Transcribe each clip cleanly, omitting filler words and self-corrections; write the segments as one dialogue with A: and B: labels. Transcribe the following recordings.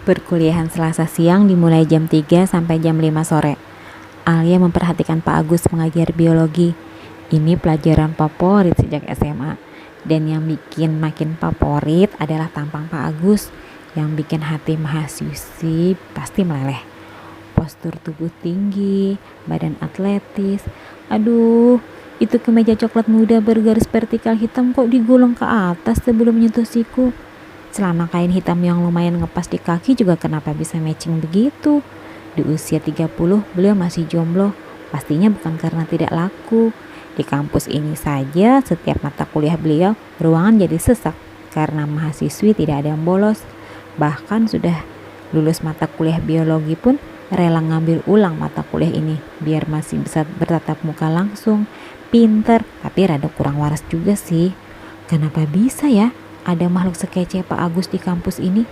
A: Perkuliahan Selasa siang dimulai jam 3 sampai jam 5 sore. Alia memperhatikan Pak Agus mengajar biologi. Ini pelajaran favorit sejak SMA. Dan yang bikin makin favorit adalah tampang Pak Agus, yang bikin hati mahasiswi pasti meleleh. Postur tubuh tinggi, badan atletis. Aduh, itu kemeja coklat muda bergaris vertikal hitam kok digulung ke atas sebelum menyentuh siku. Celana kain hitam yang lumayan ngepas di kaki juga kenapa bisa matching begitu. Di usia 30 beliau masih jomblo. Pastinya bukan karena tidak laku. Di kampus ini saja setiap mata kuliah beliau ruangan jadi sesak karena mahasiswi tidak ada yang bolos. Bahkan sudah lulus mata kuliah biologi pun rela ngambil ulang mata kuliah ini biar masih bisa bertatap muka langsung. Pinter tapi rada kurang waras juga sih. Kenapa bisa ya ada makhluk sekece Pak Agus di kampus ini?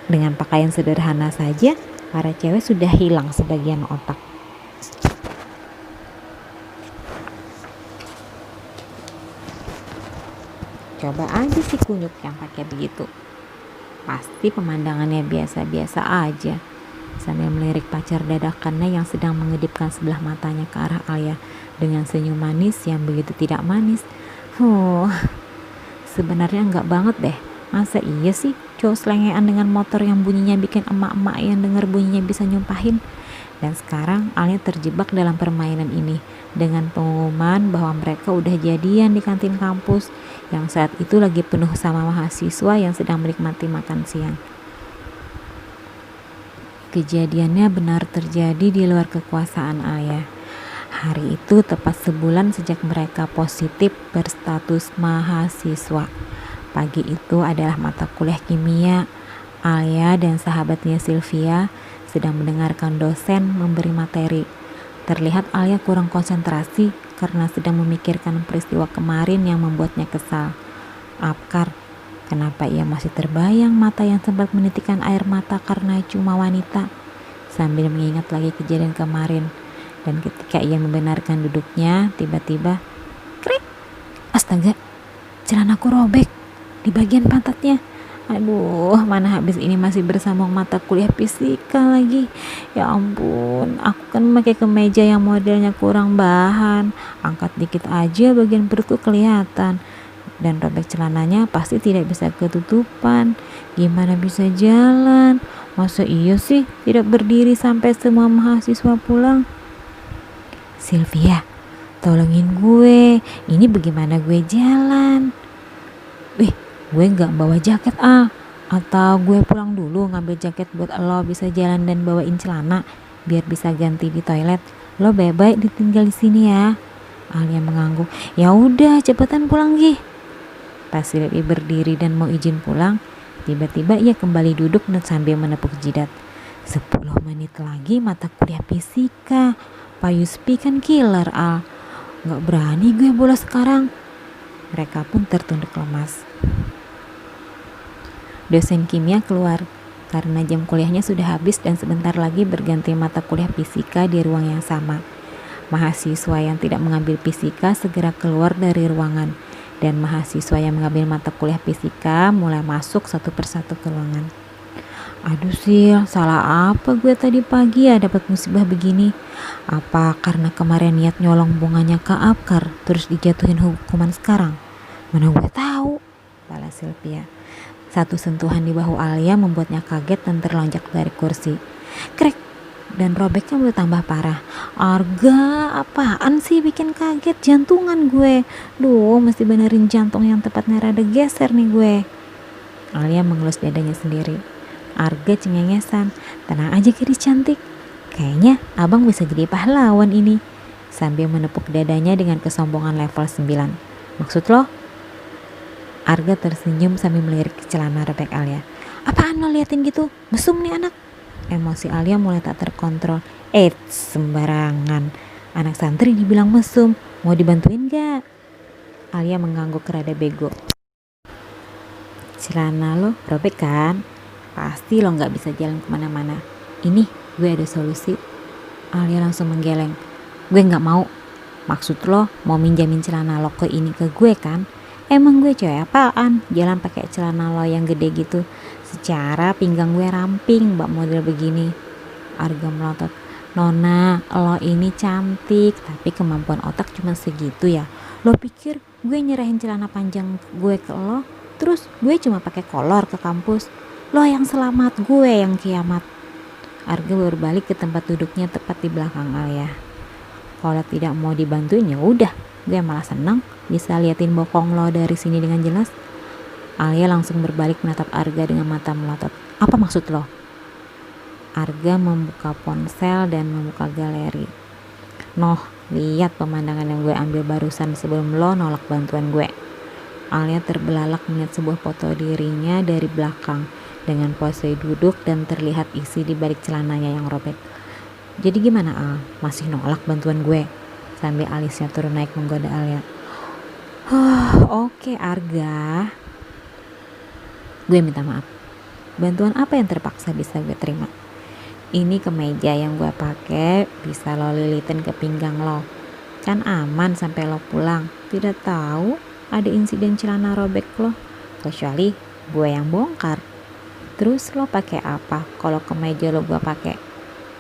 A: Dengan pakaian sederhana saja, para cewek sudah hilang sebagian otak. Coba aja si kunyuk yang pakai begitu. Pasti pemandangannya biasa-biasa aja. Sambil melirik pacar dadakannya yang sedang mengedipkan sebelah matanya ke arah Alia dengan senyum manis yang begitu tidak manis. Sebenarnya enggak banget deh. Masa iya sih cowok selengean dengan motor yang bunyinya bikin emak-emak yang denger bunyinya bisa nyumpahin. Dan sekarang Alia terjebak dalam permainan ini dengan pengumuman bahwa mereka udah jadian di kantin kampus yang saat itu lagi penuh sama mahasiswa yang sedang menikmati makan siang. Kejadiannya benar terjadi di luar kekuasaan Alia. Hari itu tepat sebulan sejak mereka positif berstatus mahasiswa. Pagi itu adalah mata kuliah kimia. Alia dan sahabatnya Sylvia sedang mendengarkan dosen memberi materi. Terlihat Alia kurang konsentrasi karena sedang memikirkan peristiwa kemarin yang membuatnya kesal. Apkar, kenapa ia masih terbayang mata yang sempat menitikkan air mata karena cuma wanita? Sambil mengingat lagi kejadian kemarin. Dan ketika ia membenarkan duduknya, tiba-tiba krik. Astaga, celanaku robek di bagian pantatnya. Aduh, mana habis ini masih bersambung mata kuliah fisika lagi. Ya ampun, aku kan pakai kemeja yang modelnya kurang bahan. Angkat dikit aja bagian perutku kelihatan. Dan robek celananya pasti tidak bisa ketutupan. Gimana bisa jalan? Masa iya sih tidak berdiri sampai semua mahasiswa pulang? Sylvia, tolongin gue. Ini bagaimana gue jalan? Gue gak bawa jaket atau gue pulang dulu ngambil jaket buat lo bisa jalan dan bawain celana biar bisa ganti di toilet. Lo baik-baik ditinggal di sini ya. Alia mengangguk. Ya udah, cepetan pulang Gi. Pas Sylvia berdiri dan mau izin pulang, tiba-tiba ia kembali duduk dan sambil menepuk jidat. 10 menit lagi mata kuliah fisika. Pak Yuspi kan killer Gak berani gue bolos sekarang. Mereka pun tertunduk lemas. Dosen kimia keluar karena jam kuliahnya sudah habis dan sebentar lagi berganti mata kuliah fisika di ruang yang sama. Mahasiswa yang tidak mengambil fisika segera keluar dari ruangan dan mahasiswa yang mengambil mata kuliah fisika mulai masuk satu persatu ke ruangan. Aduh Sil, salah apa gue tadi pagi ya dapat musibah begini? Apa karena kemarin niat nyolong bunganya ke Apkar terus dijatuhin hukuman sekarang? Mana gue tahu, balas Sylvia. Satu sentuhan di bahu Alia membuatnya kaget dan terlonjak dari kursi. Krek, dan robeknya mulai tambah parah. Arga, apaan sih bikin kaget? Jantungan gue. Duh, mesti benerin jantung yang tepatnya rada geser nih gue. Alia mengelus dadanya sendiri. Arga cengengesan. Tenang aja gadis cantik. Kayaknya abang bisa jadi pahlawan ini. Sambil menepuk dadanya dengan kesombongan level 9. Maksud lo? Arga tersenyum sambil melirik ke celana robek Alia. Apaan lo liatin gitu? Mesum nih anak. Emosi Alia mulai tak terkontrol. Sembarangan. Anak santri dibilang mesum. Mau dibantuin gak? Alia mengangguk rada bego. Celana lo robek kan? Pasti lo gak bisa jalan kemana-mana. Ini gue ada solusi. Alia langsung menggeleng. Gue gak mau. Maksud lo mau minjamin celana lo ke gue kan? Emang gue cewek apaan? Jalan pakai celana lo yang gede gitu. secara pinggang gue ramping mbak model begini. Arga melotot. Nona, lo ini cantik, tapi kemampuan otak cuma segitu ya. Lo pikir gue nyerahin celana panjang gue ke lo, terus gue cuma pakai kolor ke kampus? Lo yang selamat, gue yang kiamat. Arga berbalik ke tempat duduknya tepat di belakang Alia. Kalau tidak mau dibantuin ya udah, gue malah senang bisa liatin bokong lo dari sini dengan jelas. Alia langsung berbalik menatap Arga dengan mata melotot. Apa maksud lo? Arga membuka ponsel dan membuka galeri. Noh, lihat pemandangan yang gue ambil barusan sebelum lo nolak bantuan gue. Alia terbelalak melihat sebuah foto dirinya dari belakang dengan pose duduk dan terlihat isi di balik celananya yang robek. Jadi gimana Al? Masih nolak bantuan gue? Sambil alisnya turun naik menggoda Alia. Oke Arga. Gue minta maaf. Bantuan apa yang terpaksa bisa gue terima? Ini kemeja yang gue pakai bisa lo lilitin ke pinggang lo. Kan aman sampai lo pulang. Tidak tahu ada insiden celana robek lo. Kecuali gue yang bongkar. Terus lo pakai apa kalau kemeja lo gue pakai?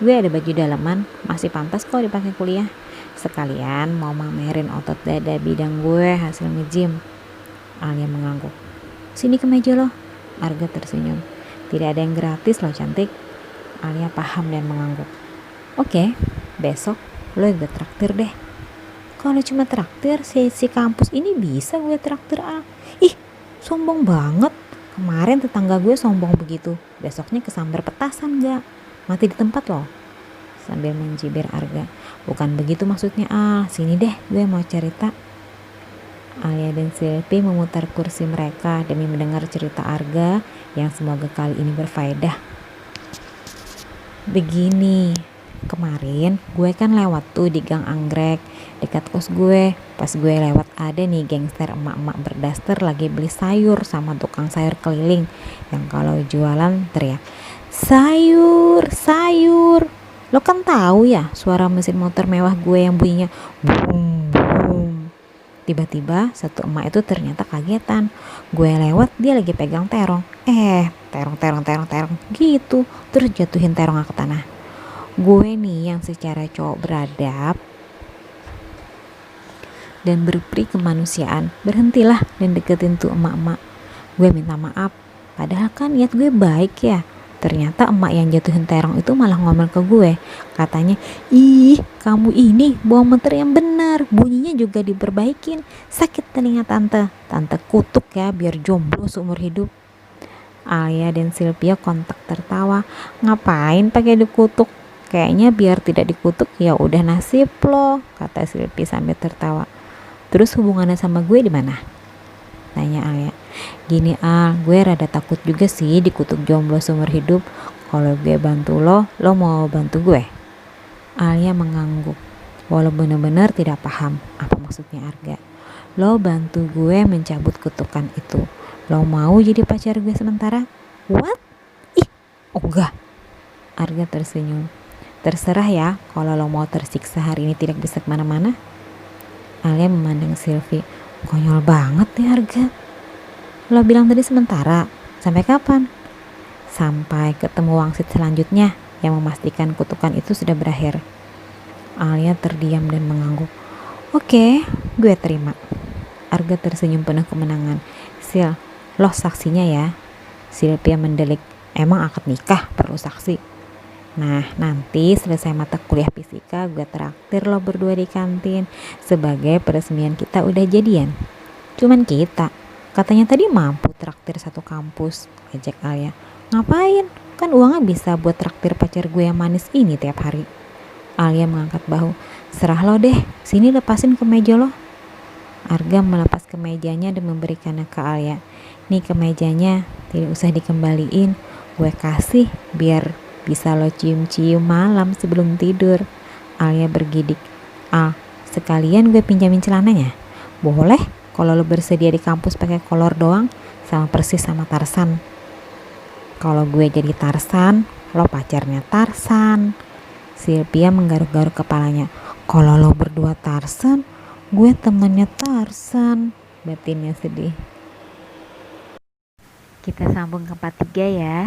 A: Gue ada baju daleman, masih pantas kok dipakai kuliah. Sekalian mau mamerin otot dada bidang gue hasil nge-gym. Alia mengangguk. Sini kemeja lo. Arga tersenyum. Tidak ada yang gratis lo cantik. Alia paham dan mengangguk. Oke, besok lo gue traktir deh. Kalau cuma traktir sesi kampus ini bisa gue traktir Al. Ih, sombong banget. Kemarin tetangga gue sombong begitu. Besoknya kesambar petasan gak? Mati di tempat loh. Sambil mencibir Arga. Bukan begitu maksudnya Al. Sini deh gue mau cerita. Alia dan Silpi memutar kursi mereka demi mendengar cerita Arga yang semoga kali ini berfaedah. Begini, kemarin gue kan lewat tuh di Gang Anggrek dekat kos gue. Pas gue lewat ada nih gangster emak-emak berdaster lagi beli sayur sama tukang sayur keliling yang kalau jualan teriak sayur, sayur. Lo kan tahu ya suara mesin motor mewah gue yang bunyinya boom boom. Tiba-tiba satu emak itu ternyata kagetan. Gue lewat dia lagi pegang terong. Terong gitu. Terus jatuhin terongnya ke tanah. Gue nih yang secara cowok beradab dan berperi kemanusiaan, berhentilah dan deketin tuh emak-emak. Gue minta maaf. Padahal kan niat gue baik ya. Ternyata emak yang jatuhin terong itu malah ngomel ke gue. Katanya, ih kamu ini bawa motor yang benar, bunyinya juga diperbaikin. Sakit telinga tante. Tante kutuk ya biar jomblo seumur hidup. Alia dan Sylvia kontak tertawa. Ngapain pakai dikutuk? Kayaknya biar tidak dikutuk ya udah nasib lo, kata Sylvia sambil tertawa. Terus hubungannya sama gue di mana? Tanya Alia. Gini Al, gue rada takut juga sih dikutuk jomblo seumur hidup. Kalau gue bantu lo mau bantu gue? Alia mengangguk, walau benar-benar tidak paham apa maksudnya Arga. Lo bantu gue mencabut kutukan itu. Lo mau jadi pacar gue sementara? What? Ih, enggak. Arga tersenyum. Terserah ya, kalau lo mau tersiksa hari ini tidak bisa kemana-mana. Alia memandang Sylvie. Konyol banget nih Arga. Lo bilang tadi sementara. Sampai kapan? Sampai ketemu wangsit selanjutnya yang memastikan kutukan itu sudah berakhir. Alia terdiam dan mengangguk. Oke, gue terima. Arga tersenyum penuh kemenangan. Sil, lo saksinya ya. Sylvia mendelik. Emang akad nikah perlu saksi? Nah, nanti selesai mata kuliah fisika gue traktir lo berdua di kantin sebagai peresmian kita udah jadian. Cuman kita, katanya tadi mampu traktir satu kampus, ajak Alia. Ngapain? Kan uangnya bisa buat traktir pacar gue yang manis ini tiap hari. Alia mengangkat bahu. Serah lo deh, sini lepasin kemeja lo. Arga melepas kemejanya dan memberikannya ke Alia. Nih kemejanya, tidak usah dikembaliin, gue kasih biar bisa lo cium-cium malam sebelum tidur. Alia bergidik. Al, sekalian gue pinjamin celananya? Boleh kalau lo bersedia di kampus pakai kolor doang, sama persis sama Tarsan. Kalau gue jadi Tarsan, lo pacarnya Tarsan. Sylvia menggaruk-garuk kepalanya. Kalau lo berdua Tarsan, gue temennya Tarsan. Batinnya sedih. Kita sambung ke part 3 ya.